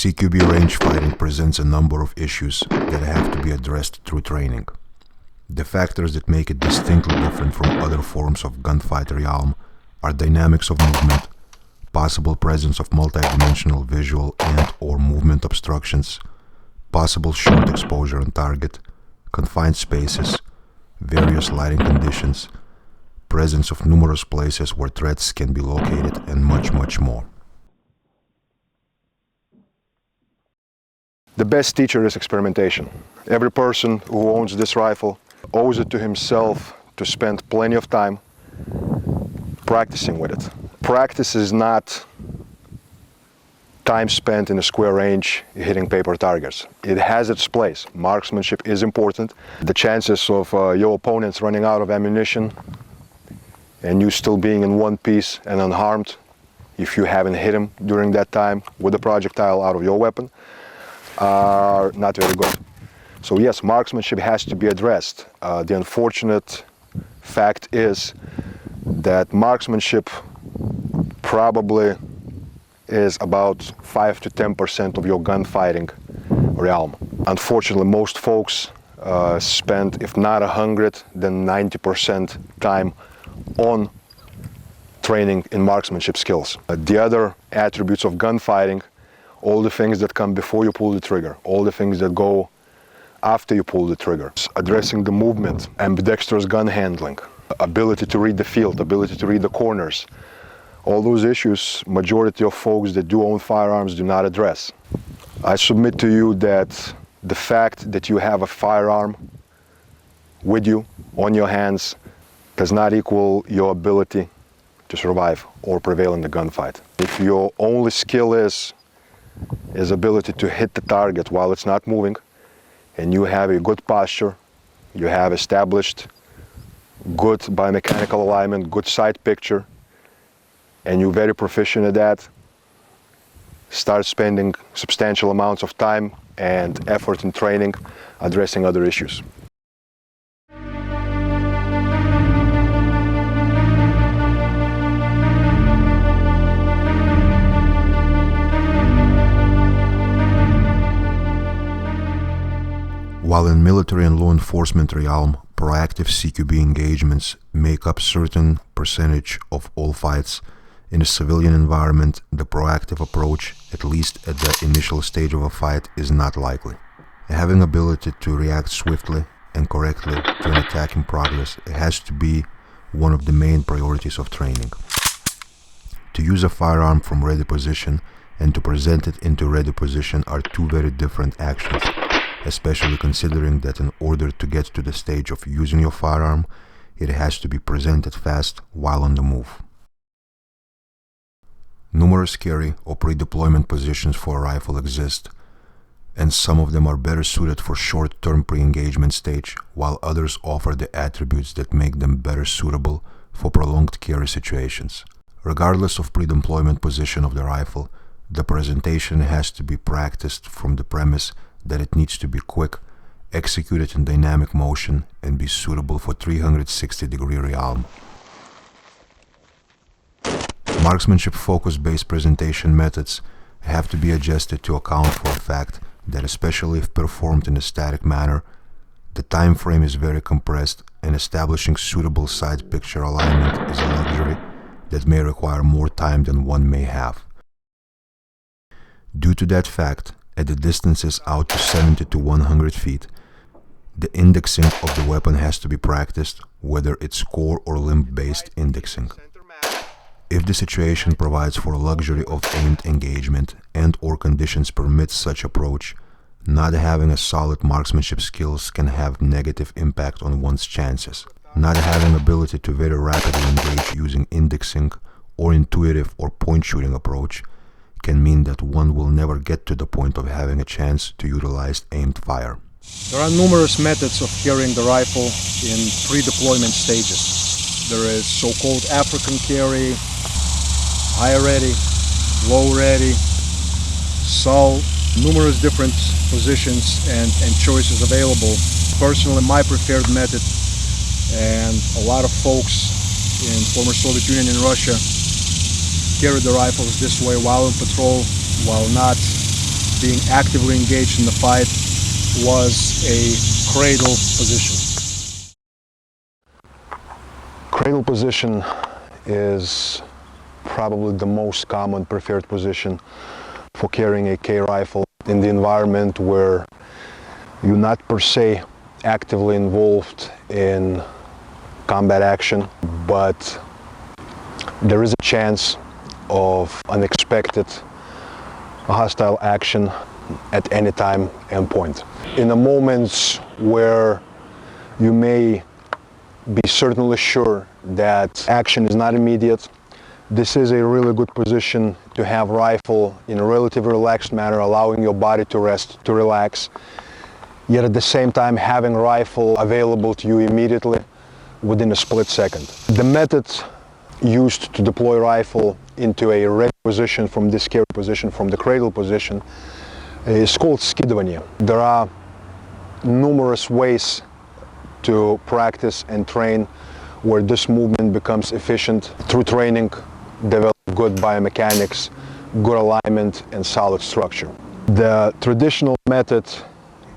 CQB range fighting presents a number of issues that have to be addressed through training. The factors that make it distinctly different from other forms of gunfight realm are dynamics of movement, possible presence of multidimensional visual and/or movement obstructions, possible short exposure on target, confined spaces, various lighting conditions, presence of numerous places where threats can be located, and much, much more. The best teacher is experimentation. Every person who owns this rifle owes it to himself to spend plenty of time practicing with it. Practice is not time spent in a square range hitting paper targets. It has its place. Marksmanship is important. The chances of your opponents running out of ammunition and you still being in one piece and unharmed, if you haven't hit him during that time with a projectile out of your weapon, are not very good. So yes, marksmanship has to be addressed. The unfortunate fact is that marksmanship probably is about 5 to 10% of your gunfighting realm. Unfortunately, most folks spend, if not 100, then 90% time on training in marksmanship skills. The other attributes of gunfighting, all the things that come before you pull the trigger, all the things that go after you pull the trigger, addressing the movement, ambidextrous gun handling, ability to read the field, ability to read the corners. All those issues, majority of folks that do own firearms do not address. I submit to you that the fact that you have a firearm with you, on your hands, does not equal your ability to survive or prevail in the gunfight. If your only skill is ability to hit the target while it's not moving, and you have a good posture, you have established good biomechanical alignment, good sight picture, and you're very proficient at that, start spending substantial amounts of time and effort in training, addressing other issues. While in military and law enforcement realm, proactive CQB engagements make up certain percentage of all fights, in a civilian environment, the proactive approach, at least at the initial stage of a fight, is not likely. Having ability to react swiftly and correctly to an attack in progress has to be one of the main priorities of training. To use a firearm from ready position and to present it into ready position are two very different actions, especially considering that in order to get to the stage of using your firearm, it has to be presented fast while on the move. Numerous carry or pre-deployment positions for a rifle exist, and some of them are better suited for short-term pre-engagement stage, while others offer the attributes that make them better suitable for prolonged carry situations. Regardless of pre-deployment position of the rifle, the presentation has to be practiced from the premise that it needs to be quick, executed in dynamic motion, and be suitable for 360-degree realm. Marksmanship focus-based presentation methods have to be adjusted to account for the fact that, especially if performed in a static manner, the time frame is very compressed, and establishing suitable sight picture alignment is a luxury that may require more time than one may have. Due to that fact, at the distances out to 70 to 100 feet, the indexing of the weapon has to be practiced, whether it's core or limb-based indexing. If the situation provides for a luxury of aimed engagement and/or conditions permit such approach, not having a solid marksmanship skills can have negative impact on one's chances. Not having ability to very rapidly engage using indexing or intuitive or point shooting approach can mean that one will never get to the point of having a chance to utilize aimed fire. There are numerous methods of carrying the rifle in pre-deployment stages. There is so-called African carry, high ready, low ready, so numerous different positions and choices available. Personally, my preferred method, and a lot of folks in former Soviet Union and Russia carried the rifles this way while in patrol, while not being actively engaged in the fight, was a cradle position. Cradle position is probably the most common preferred position for carrying a K rifle in the environment where you're not per se actively involved in combat action, but there is a chance of unexpected hostile action at any time and point. In the moments where you may be certainly sure that action is not immediate, this is a really good position to have rifle in a relatively relaxed manner, allowing your body to rest, to relax, yet at the same time having rifle available to you immediately within a split second. The method used to deploy rifle into a ready position from this carry position, from the cradle position, is called skidovanie. There are numerous ways to practice and train where this movement becomes efficient through training, develop good biomechanics, good alignment, and solid structure. The traditional method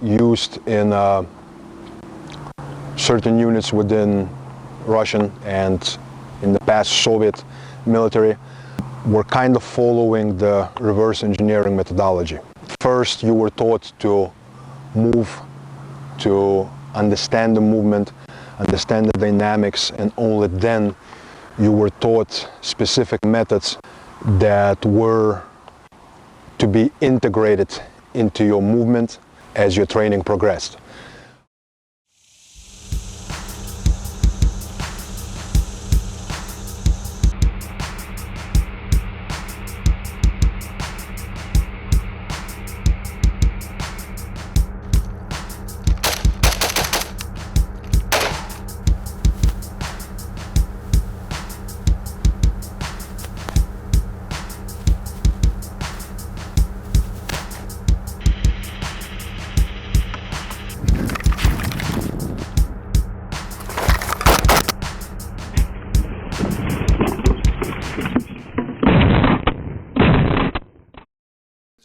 used in certain units within Russian and in the past Soviet military were kind of following the reverse engineering methodology. First, you were taught to move, to understand the movement, understand the dynamics, and only then you were taught specific methods that were to be integrated into your movement as your training progressed.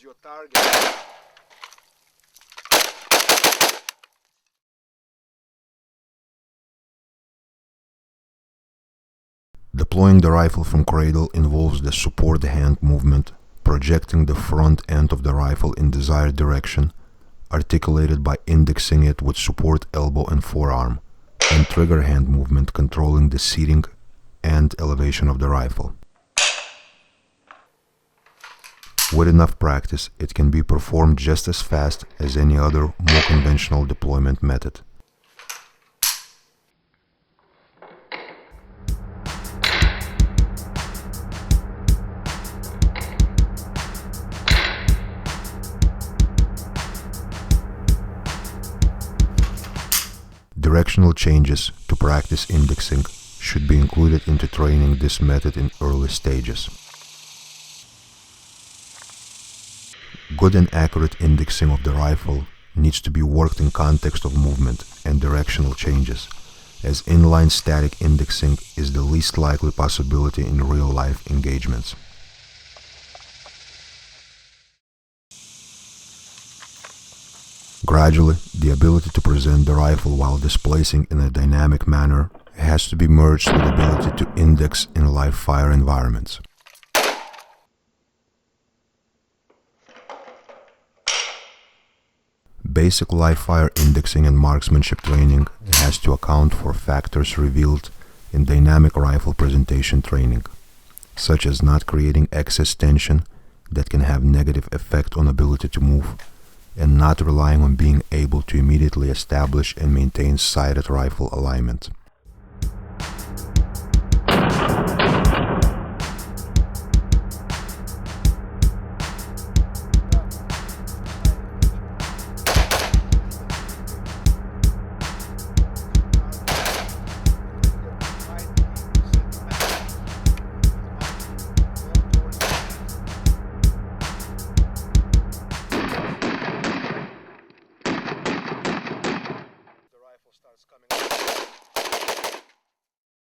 Your target. Deploying the rifle from cradle involves the support hand movement, projecting the front end of the rifle in desired direction, articulated by indexing it with support elbow and forearm, and trigger hand movement controlling the seating and elevation of the rifle. With enough practice, it can be performed just as fast as any other more conventional deployment method. Directional changes to practice indexing should be included into training this method in early stages. Good and accurate indexing of the rifle needs to be worked in context of movement and directional changes, as inline static indexing is the least likely possibility in real-life engagements. Gradually, the ability to present the rifle while displacing in a dynamic manner has to be merged with the ability to index in live fire environments. Basic live fire indexing and marksmanship training has to account for factors revealed in dynamic rifle presentation training, such as not creating excess tension that can have negative effect on ability to move, and not relying on being able to immediately establish and maintain sighted rifle alignment.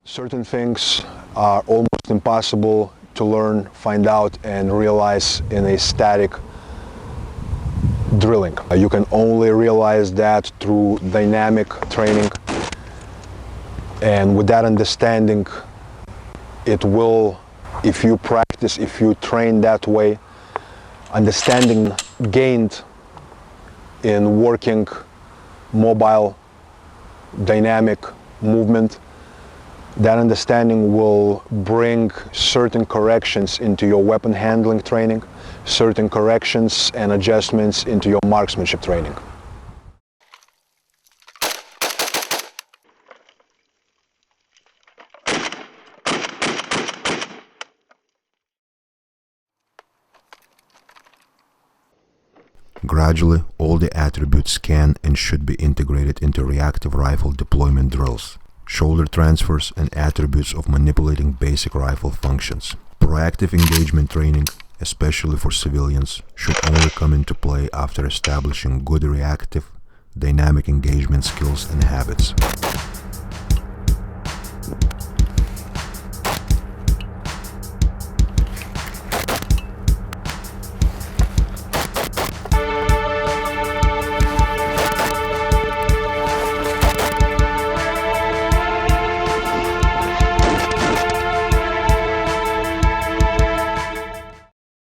Certain things are almost impossible to learn, find out, and realize in a static drilling. You can only realize that through dynamic training, and with that understanding, it will, if you practice, if you train that way, understanding gained in working mobile dynamic movement, that understanding will bring certain corrections into your weapon handling training, certain corrections and adjustments into your marksmanship training. Gradually, all the attributes can and should be integrated into reactive rifle deployment drills, shoulder transfers, and attributes of manipulating basic rifle functions. Proactive engagement training, especially for civilians, should only come into play after establishing good reactive, dynamic engagement skills and habits.